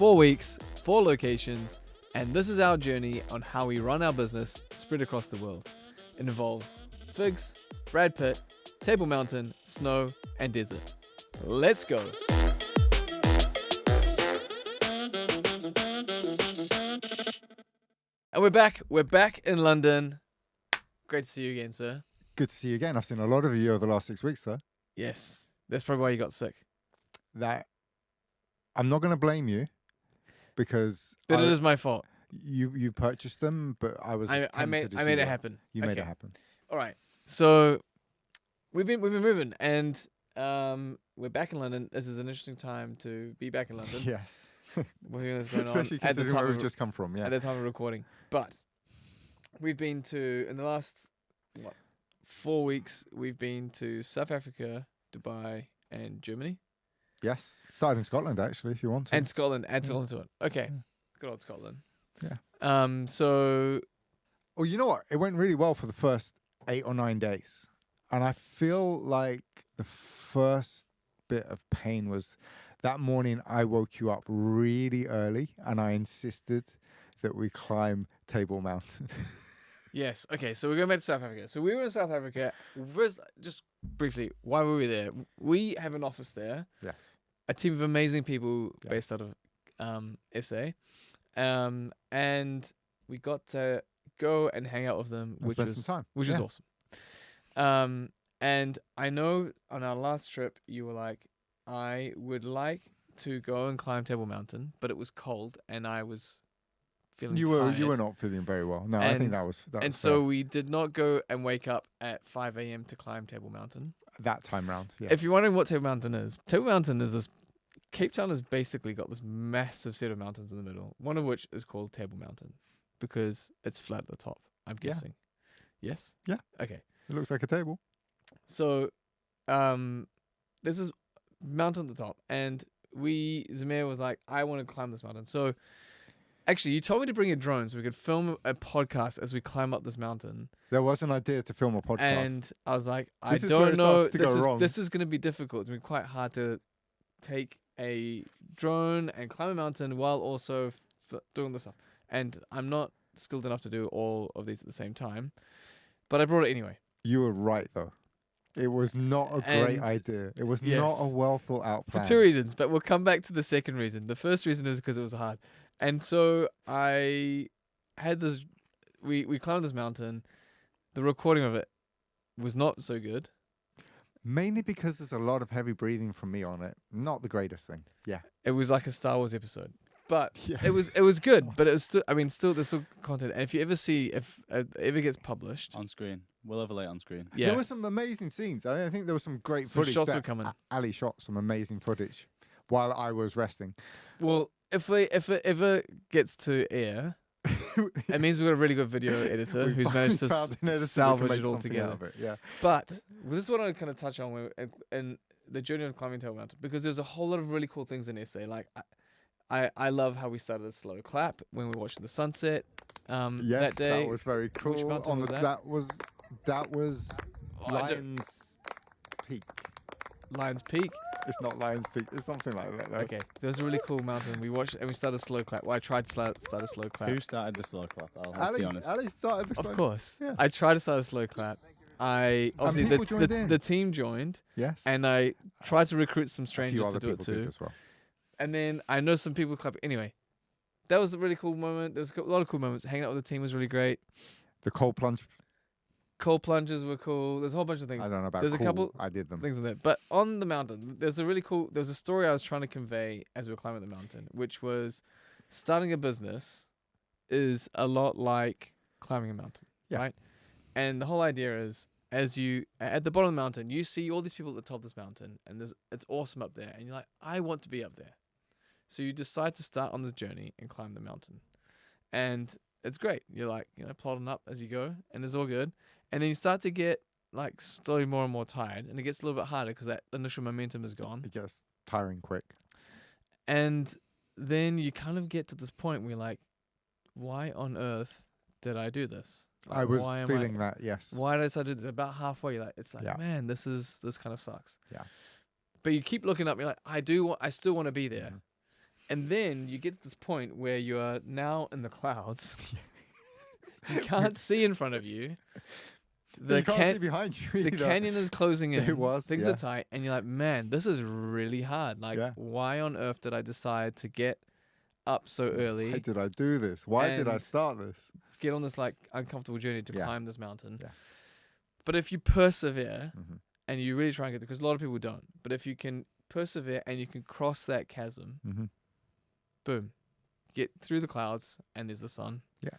4 weeks, 4 locations, and this is our journey on how we run our business spread across the world. It involves figs, Brad Pitt, Table Mountain, snow, and desert. Let's go. And we're back. We're back in London. Great to see you again, sir. Good to see you again. I've seen a lot of you over the last 6 weeks, though. Yes. That's probably why you got sick. That I'm not going to blame you because But it is my fault. You purchased them, but I was I made it happen. You made it happen. All right. So we've been moving, and we're back in London. This is an interesting time to be back in London. Yes. Especially considering where we've just come from. Yeah. At the time of recording, but we've been to in the last 4 weeks. We've been to South Africa, Dubai, and Germany. Yes. Started in Scotland, actually, if you want to. And Scotland. Add Scotland to it. Okay. Good old Scotland. Yeah. So. Well, you know what? It went really well for the first 8 or 9 days. And I feel like the first bit of pain was that morning I woke you up really early and I insisted that we climb Table Mountain. Yes. Okay. So we're going back to South Africa. So we were in South Africa. First, just briefly, why were we there? We have an office there. Yes. A team of amazing people based out of SA. And we got to go and hang out with them, which is awesome. And I know on our last trip, you were like, I would like to go and climb Table Mountain, but it was cold and I was feeling tired. You were not feeling very well. No, I think that was and so we did not go and wake up at 5 a.m. to climb Table Mountain. That time round, yes. If you're wondering what Table Mountain is this Cape Town has basically got this massive set of mountains in the middle, one of which is called Table Mountain because it's flat at the top, I'm guessing. Yes? Yeah. Okay. It looks like a table. So there's this mountain at the top, and Zamir was like, I want to climb this mountain. So actually, you told me to bring a drone so we could film a podcast as we climb up this mountain. There was an idea to film a podcast. And I was like, I don't know. This is going to be difficult. It's going to be quite hard to take a drone and climb a mountain while also doing this stuff. And I'm not skilled enough to do all of these at the same time. But I brought it anyway. You were right, though. It was not a great idea. It was not a well thought out plan. For 2 reasons, but we'll come back to the second reason. The first reason is because it was hard. And so I had this, we climbed this mountain. The recording of it was not so good. Mainly because there's a lot of heavy breathing from me on it. Not the greatest thing. Yeah. It was like a Star Wars episode. But it was good, but it was still, there's still content. And if you ever see, if it ever gets published. On screen. We'll overlay on screen. Yeah. There were some amazing scenes. I think there was some great footage. Shots were coming. Ali shot some amazing footage while I was resting. Well, if it ever gets to air, it means we've got a really good video editor who's managed to salvage it all together. Yeah. But this is what I kind of touch on in the journey of climbing Table Mountain, because there's a whole lot of really cool things in SA. Like I love how we started a slow clap when we were watching the sunset. Yes, that day. That was very cool. Which mountain was that? That was Lions Peak. Lions Peak? It's not Lions Peak. It's something like that, though. Okay. There was a really cool mountain. We watched and we started a slow clap. Well, I tried to start a slow clap. Who started the slow clap? Let's be honest. Ali started the slow clap. Of course. Yes. I tried to start a slow clap. The team joined. Yes. And I tried to recruit some strangers to do it too. As well. And then I know some people clap. Anyway, that was a really cool moment. There was a lot of cool moments. Hanging out with the team was really great. The cold plunge. Cold plunges were cool. There's a whole bunch of things. I don't know about There's cool. a couple I did them. things in there. But on the mountain, there was a story I was trying to convey as we were climbing the mountain, which was starting a business is a lot like climbing a mountain, right? And the whole idea is, as you at the bottom of the mountain, you see all these people at the top of this mountain, and it's awesome up there, and you're like, I want to be up there. So you decide to start on this journey and climb the mountain, and it's great. You're like, plodding up as you go, and it's all good. And then you start to get like slowly more and more tired, and it gets a little bit harder because that initial momentum is gone. It gets tiring quick. And then you kind of get to this point where you're like, why on earth did I do this? Like, I was feeling that, yes. Why did I start to do this? About halfway, it's like, man, this kind of sucks. Yeah. But you keep looking up, you're like, I still want to be there. Mm-hmm. And then you get to this point where you are now in the clouds. You can't see in front of you. You can't see behind you either. The canyon is closing in. Things yeah. are tight. And you're like, man, this is really hard. Like, why on earth did I decide to get up so early? Why did I do this? Why did I start this? Get on this like uncomfortable journey to climb this mountain. Yeah. But if you persevere and you really try and get there, because a lot of people don't, but if you can persevere and you can cross that chasm, boom, get through the clouds and there's the sun. Yeah.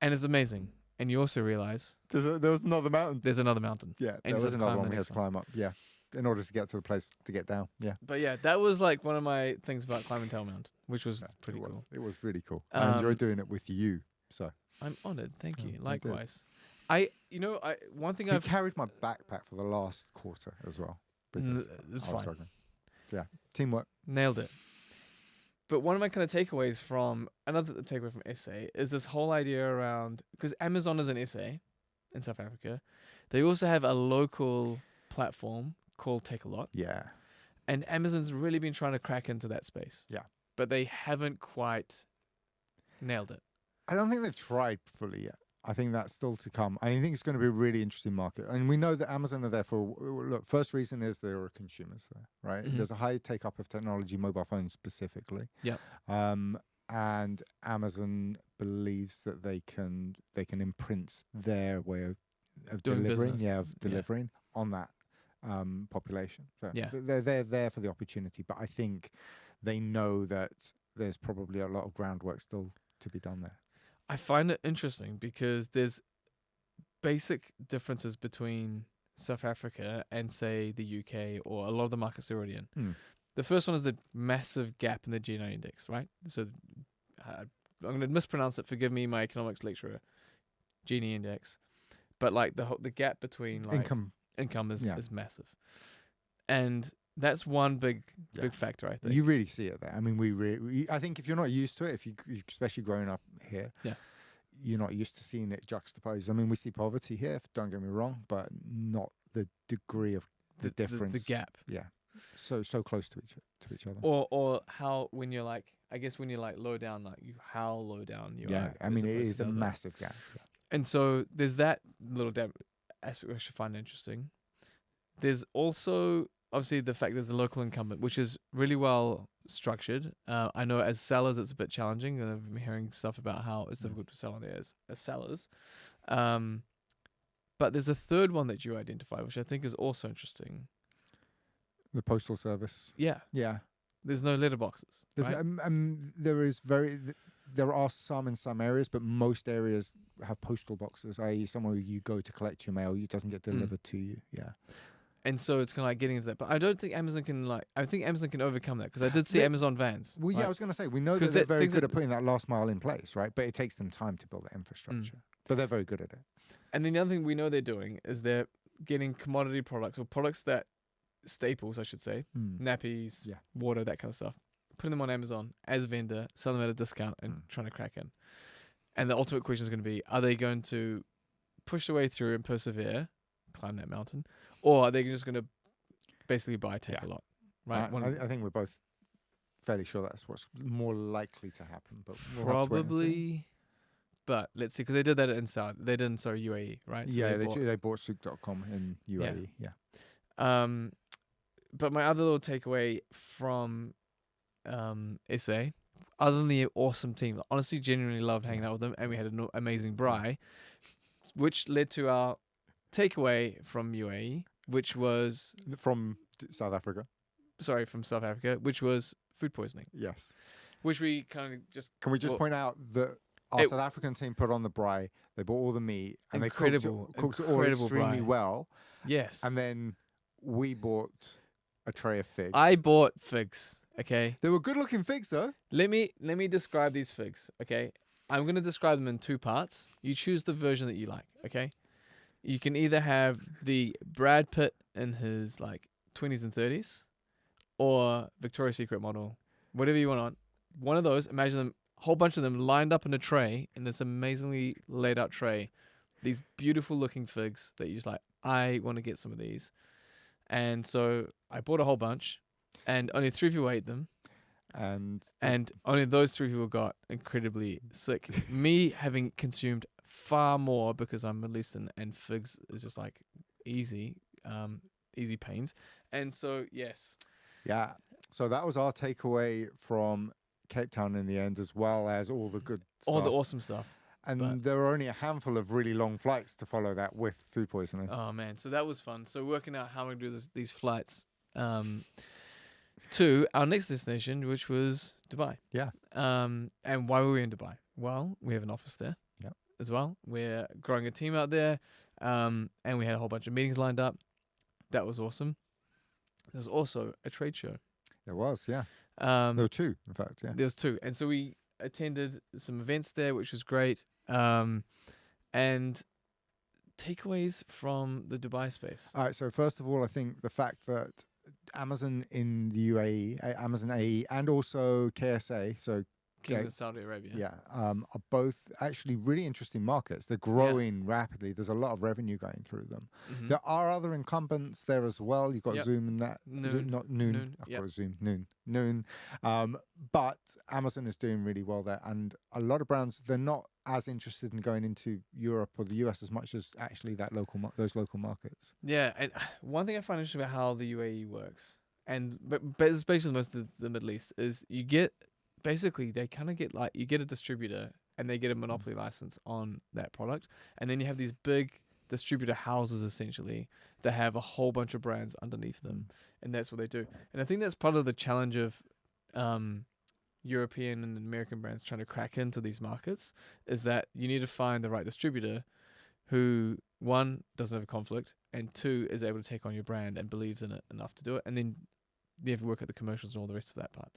And it's amazing. And you also realize there was another mountain. There's another mountain. Yeah, there was another one we had to climb up. Yeah, in order to get to the place to get down. Yeah. But yeah, that was like one of my things about climbing Tail Mountain, which was pretty cool. It was really cool. I enjoyed doing it with you. So I'm honored. Thank you. Likewise. One thing I've carried my backpack for the last quarter as well. It's fine. Struggling. Yeah, teamwork. Nailed it. But one of my kind of takeaways from SA is this whole idea around, because Amazon is an SA in South Africa, they also have a local platform called Take a Lot. Yeah. And Amazon's really been trying to crack into that space. Yeah. But they haven't quite nailed it. I don't think they've tried fully yet. I think that's still to come. I think it's going to be a really interesting market. And we know that Amazon are there for, look, first reason is there are consumers there, right? There's a high take-up of technology, mobile phones specifically. Yeah. And Amazon believes that they can imprint their way of delivering on that population. So they're there for the opportunity. But I think they know that there's probably a lot of groundwork still to be done there. I find it interesting because there's basic differences between South Africa and, say, the UK or a lot of the markets they're already in. The first one is the massive gap in the GNI index, right? So I'm going to mispronounce it. Forgive me, my economics lecturer. Gini index. But like the gap between like income is massive. And that's one big factor, I think. You really see it there. I mean, I think if you're not used to it, if you especially growing up here, you're not used to seeing it juxtaposed. I mean, we see poverty here, don't get me wrong, but not the degree of the difference. The gap. Yeah. So close to each other. Or how when you're like, I guess when you're like low down, like how low down you are. Yeah, I mean, it is a massive gap. Yeah. And so there's that little aspect I should find interesting. There's also obviously the fact there's a local incumbent, which is really well structured. I know as sellers it's a bit challenging, and I've been hearing stuff about how it's difficult to sell on there as sellers. But there's a third one that you identify, which I think is also interesting. The postal service. Yeah. Yeah. There's no letterboxes. Right? There are some in some areas, but most areas have postal boxes, i.e. somewhere you go to collect your mail, it doesn't get delivered to you. Yeah. And so it's kind of like getting into that. But I don't think Amazon can I think Amazon can overcome that, because I did see Amazon vans. Well, yeah, I was going to say, we know that they're very good at putting that last mile in place, right? But it takes them time to build that infrastructure. But they're very good at it. And then the other thing we know they're doing is they're getting commodity products, or products that, staples, I should say, nappies, water, that kind of stuff, putting them on Amazon as a vendor, sell them at a discount and trying to crack in. And the ultimate question is going to be, are they going to push their way through and persevere, climb that mountain, or are they just going to basically take a lot? Right? I think we're both fairly sure that's what's more likely to happen, but we'll probably. But let's see, because they did that in UAE, right? So they bought Souk.com in UAE. Yeah. But my other little takeaway from SA, other than the awesome team, honestly, genuinely loved hanging out with them, and we had an amazing braai, which led to our takeaway from UAE, which was from South Africa. Sorry, from South Africa, which was food poisoning. Yes. Which we kind of just... Can we just point out that our South African team put on the braai, they bought all the meat, and they cooked it all extremely well. Yes. And then we bought a tray of figs. I bought figs, okay? They were good-looking figs, though. Let me describe these figs, okay? I'm going to describe them in two parts. You choose the version that you like, okay? You can either have the Brad Pitt in his, 20s and 30s, or Victoria's Secret model, whatever you want on. One of those, imagine them, a whole bunch of them lined up in a tray, in this amazingly laid out tray. These beautiful-looking figs that you're just like, I want to get some of these. And so I bought a whole bunch, and only 3 people ate them. And only those 3 people got incredibly sick. Me having consumed far more because I'm Middle Eastern, and figs is just like easy pains. And so, yes. Yeah. So that was our takeaway from Cape Town in the end, as well as all the good stuff. All the awesome stuff. And there were only a handful of really long flights to follow that with food poisoning. Oh, man. So that was fun. So working out how I'm going to do these flights to our next destination, which was Dubai. Yeah. And why were we in Dubai? Well, we have an office there as well. We're growing a team out there, and we had a whole bunch of meetings lined up. That was awesome. There's also a trade show. There was, yeah. There were 2, in fact, yeah. There was 2. And so we attended some events there, which was great. And takeaways from the Dubai space. All right, so first of all, I think the fact that Amazon in the UAE, Amazon AE, and also KSA, so Kingdom of Saudi Arabia. are both actually really interesting markets. They're growing rapidly. There's a lot of revenue going through them. Mm-hmm. There are other incumbents there as well. You've got Zoom and that. Noon. Not Noon. I call it Zoom. Noon. But Amazon is doing really well there. And a lot of brands, they're not as interested in going into Europe or the US as much as actually that those local markets. Yeah. And one thing I find interesting about how the UAE works, but it's basically most of the Middle East, is you get... Basically, they kind of get like, you get a distributor and they get a monopoly license on that product. And then you have these big distributor houses, essentially, that have a whole bunch of brands underneath them. And that's what they do. And I think that's part of the challenge of European and American brands trying to crack into these markets, is that you need to find the right distributor who, 1, doesn't have a conflict, and 2, is able to take on your brand and believes in it enough to do it. And then you have to work at the commercials and all the rest of that part.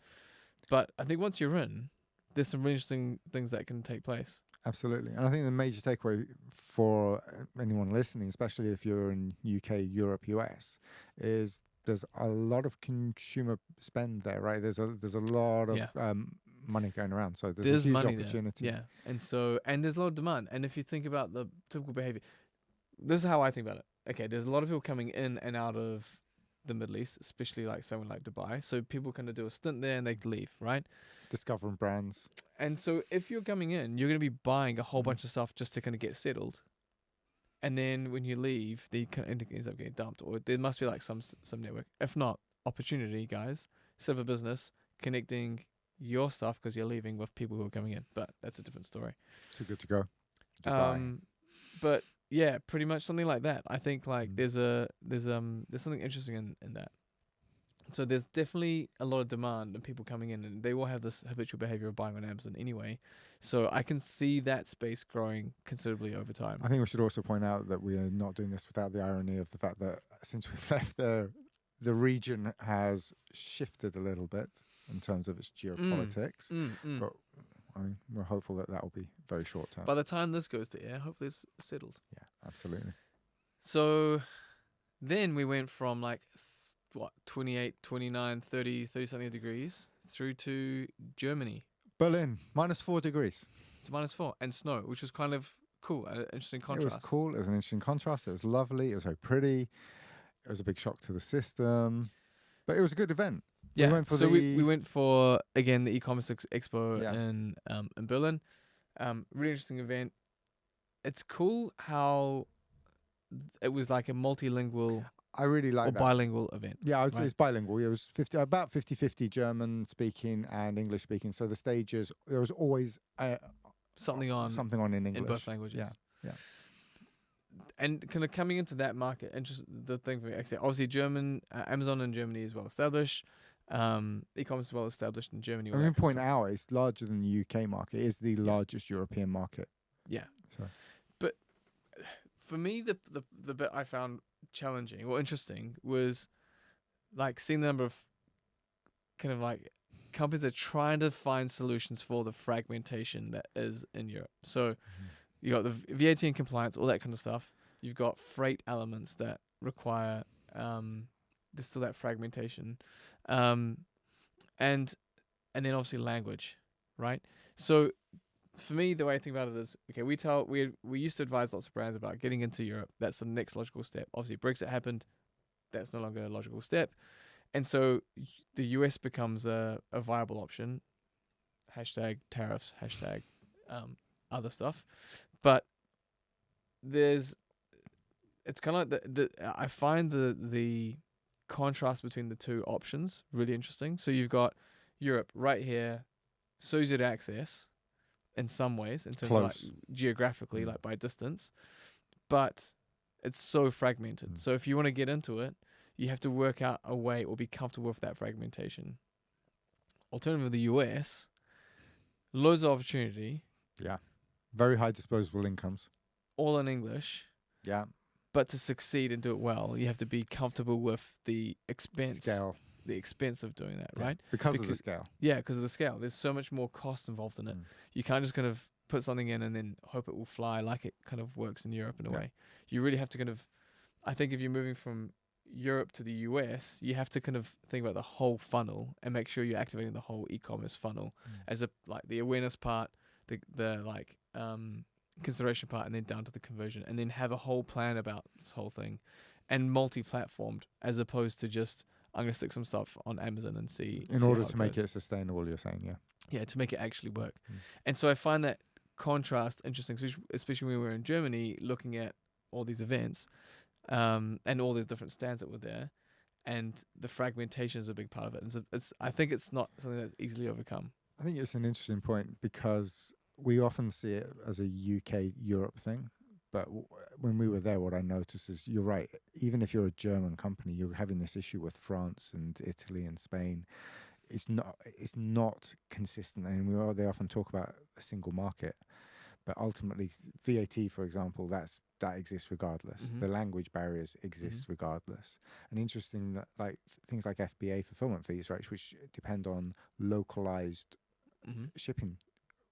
But I think once you're in, there's some really interesting things that can take place. Absolutely. And I think the major takeaway for anyone listening, especially if you're in UK, Europe, US, is there's a lot of consumer spend there, right? There's a lot of money going around. So there's a huge money opportunity. There. Yeah. And there's a lot of demand. And if you think about the typical behavior, this is how I think about it. Okay, there's a lot of people coming in and out of the Middle East, especially like somewhere like Dubai. So people kind of do a stint there and they leave, right? Discovering brands. And so if you're coming in, you're going to be buying a whole bunch of stuff just to kind of get settled. And then when you leave, they kind of ends up getting dumped, or there must be like some network. If not, opportunity, guys. Set up a business, connecting your stuff because you're leaving with people who are coming in. But that's a different story. Too good to go. But yeah, pretty much something like that. I think like there's something interesting in that. So there's definitely a lot of demand and people coming in, and they will have this habitual behavior of buying on Amazon anyway. So I can see that space growing considerably over time. I think we should also point out that we are not doing this without the irony of the fact that since we've left the region has shifted a little bit in terms of its geopolitics. But I mean, we're hopeful that will be very short term. By the time this goes to air, hopefully it's settled. Yeah, absolutely. So then we went from like 28, 29, 30 something degrees through to Germany. Berlin, -4 degrees. To -4 and snow, which was kind of cool, an interesting contrast. It was cool. It was an interesting contrast. It was lovely. It was very pretty. It was a big shock to the system, but it was a good event. Yeah, we went for again the e-commerce expo in Berlin. Really interesting event. It's cool how it was like a multilingual. I really like that. Bilingual event. Yeah, I would say it's bilingual. It was about 50-50 German speaking and English speaking. So the stages, there was always something on in English in both languages. Yeah. And kind of coming into that market, the thing for me, actually, obviously Amazon in Germany is well established. E-commerce is well established in Germany. I mean, point out, it's larger than the UK market. It is the largest European market. Yeah. But for me, the bit I found challenging or interesting was like seeing the number of kind of like companies that are trying to find solutions for the fragmentation that is in Europe. So you got the VAT and compliance, all that kind of stuff. You've got freight elements that require there's still that fragmentation, and then obviously language, right? So for me, the way I think about it is, okay, we used to advise lots of brands about getting into Europe. That's the next logical step. Obviously, Brexit happened. That's no longer a logical step. And so the US becomes a viable option. Hashtag tariffs, hashtag other stuff. But it's kind of like I find the contrast between the two options really interesting. So you've got Europe right here, so easy to access in some ways in terms of like geographically, like by distance, but it's so fragmented. So if you want to get into it, you have to work out a way or be comfortable with that fragmentation. Alternatively, the US, loads of opportunity. Yeah. Very high disposable incomes. All in English. Yeah. But to succeed and do it well, you have to be comfortable with the expense. Scale. The expense of doing that, right? Because of the scale. Yeah, because of the scale. There's so much more cost involved in it. You can't just kind of put something in and then hope it will fly like it kind of works in Europe in a way. You really have to kind of, I think if you're moving from Europe to the US, you have to kind of think about the whole funnel and make sure you're activating the whole e-commerce funnel as a like the awareness part, the like consideration part, and then down to the conversion, and then have a whole plan about this whole thing, and multi-platformed as opposed to just I'm gonna stick some stuff on Amazon and see. In order to make it sustainable, you're saying, yeah, to make it actually work. And so I find that contrast interesting, especially when we were in Germany looking at all these events, and all these different stands that were there, and the fragmentation is a big part of it. And so I think it's not something that's easily overcome. I think it's an interesting point because we often see it as a UK Europe thing, but when we were there, what I noticed is you're right. Even if you're a German company, you're having this issue with France and Italy and Spain. It's not consistent, and they often talk about a single market, but ultimately VAT, for example, that exists regardless. The language barriers exist regardless. And interesting that like things like FBA fulfillment fees, right, which depend on localized shipping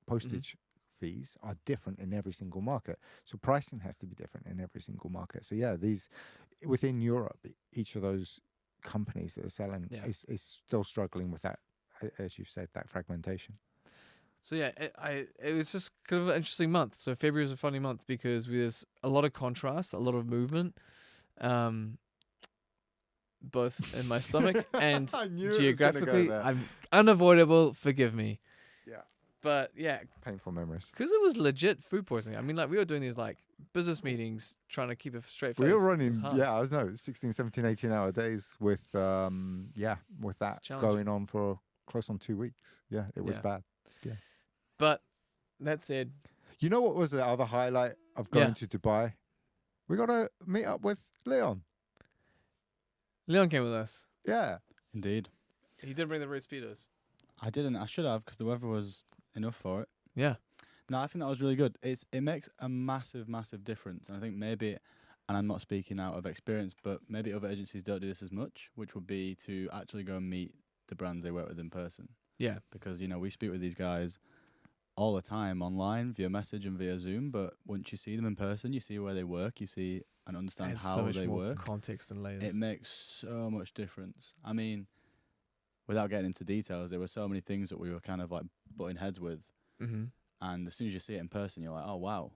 postage fees, are different in every single market. So pricing has to be different in every single market. So yeah, these within Europe, each of those companies that are selling is still struggling with that, as you've said, that fragmentation. So yeah, it was just kind of an interesting month. So February was a funny month because there's a lot of contrast, a lot of movement, both in my stomach and geographically. I'm unavoidable. Forgive me. Yeah. But yeah, painful memories. Because it was legit food poisoning. I mean, like we were doing these like business meetings, trying to keep a straight face. We were running, 16, 17, 18-hour days with that going on for close on 2 weeks. Yeah, it was bad. Yeah. But that said, you know what was the other highlight of going to Dubai? We got to meet up with Leon. Leon came with us. Yeah. Indeed. He didn't bring the red speedos. I didn't. I should have, because the weather was enough for it. Yeah. No, I think that was really good. It makes a massive, massive difference. And I think maybe, and I'm not speaking out of experience, but maybe other agencies don't do this as much, which would be to actually go and meet the brands they work with in person. Yeah. Because, we speak with these guys all the time online via message and via Zoom, but once you see them in person, you see where they work, you see and understand how they work. Context and layers. It makes so much difference. I mean, without getting into details, there were so many things that we were kind of like butting heads with. And as soon as you see it in person, you're like, oh, wow,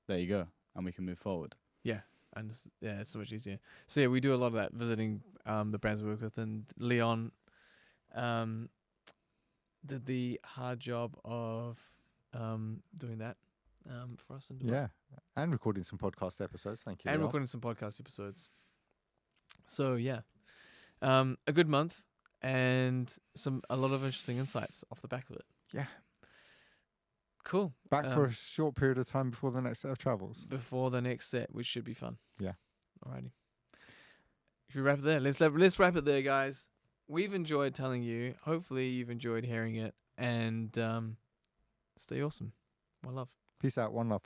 there you go. And we can move forward. Yeah. And it's so much easier. So yeah, we do a lot of that, visiting the brands we work with, and Leon did the hard job of doing that for us. And recording some podcast episodes. Thank you. And recording some podcast episodes. So yeah, a good month and a lot of interesting insights off the back of it. Yeah. Cool. Back for a short period of time before the next set of travels. Before the next set, which should be fun. Yeah. Alrighty. Should we wrap it there? Let's wrap it there, guys. We've enjoyed telling you. Hopefully you've enjoyed hearing it. And stay awesome. One love. Peace out. One love.